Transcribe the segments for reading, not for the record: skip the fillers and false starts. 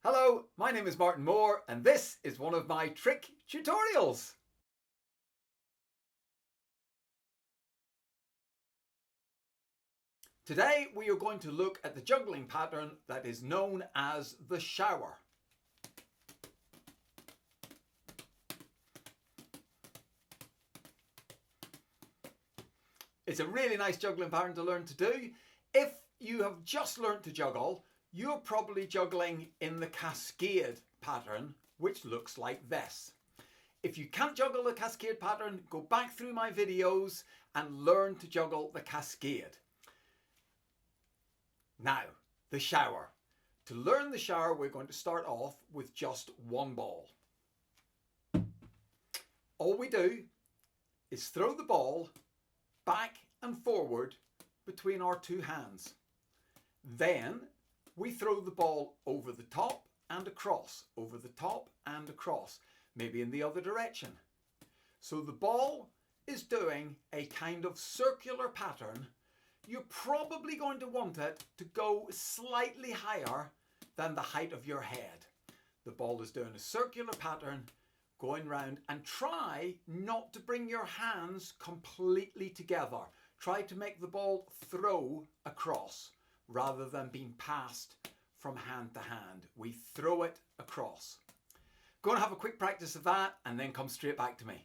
Hello, my name is Martin Mor and this is one of my trick tutorials. Today we are going to look at the juggling pattern that is known as the shower. It's a really nice juggling pattern to learn to do. If you have just learned to juggle, you're probably juggling in the cascade pattern, which looks like this. If you can't juggle the cascade pattern, go back through my videos and learn to juggle the cascade. Now, the shower. To learn the shower, we're going to start off with just one ball. All we do is throw the ball back and forward between our two hands. Then we throw the ball over the top and across, over the top and across, maybe in the other direction. So the ball is doing a kind of circular pattern. You're probably going to want it to go slightly higher than the height of your head. The ball is doing a circular pattern going round, and try not to bring your hands completely together. Try to make the ball throw across rather than being passed from hand to hand. We throw it across. Go and have a quick practice of that and then come straight back to me.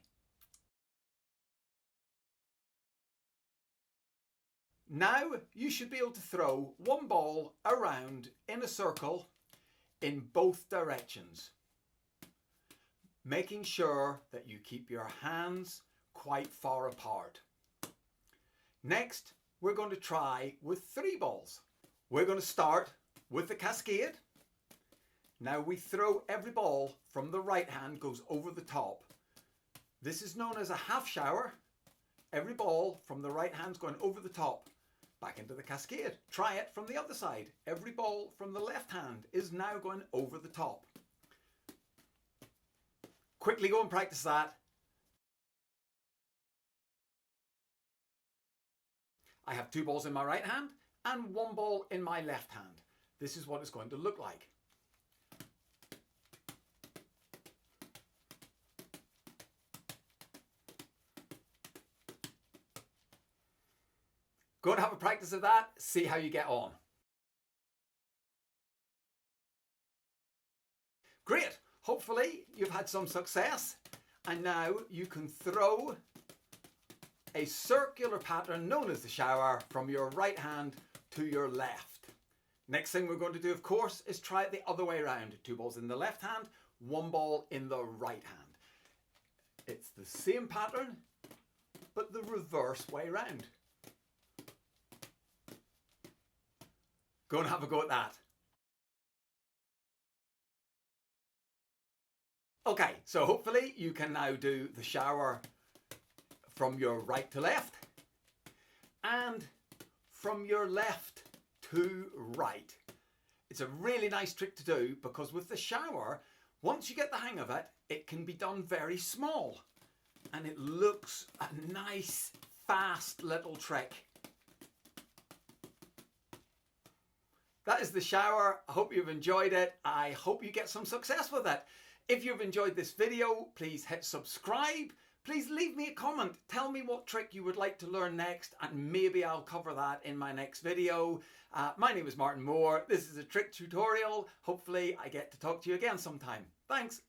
Now you should be able to throw one ball around in a circle in both directions, making sure that you keep your hands quite far apart. Next, we're going to try with 3 balls. We're going to start with the cascade. Now we throw every ball from the right hand goes over the top. This is known as a half shower. Every ball from the right hand's going over the top, back into the cascade. Try it from the other side. Every ball from the left hand is now going over the top. Quickly go and practice that. I have 2 balls in my right hand and 1 ball in my left hand. This is what it's going to look like. Go and have a practice of that, see how you get on. Great! Hopefully you've had some success and now you can throw a circular pattern known as the shower from your right hand to your left. Next thing we're going to do, of course, is try it the other way around. 2 balls in the left hand, 1 ball in the right hand. It's the same pattern, but the reverse way round. Go and have a go at that. Okay, so hopefully you can now do the shower from your right to left and from your left to right. It's a really nice trick to do because with the shower, once you get the hang of it, it can be done very small and it looks a nice, fast little trick. That is the shower. I hope you've enjoyed it. I hope you get some success with it. If you've enjoyed this video, please hit subscribe. Please leave me a comment. Tell me what trick you would like to learn next and maybe I'll cover that in my next video. My name is Martin Mor. This is a trick tutorial. Hopefully I get to talk to you again sometime. Thanks.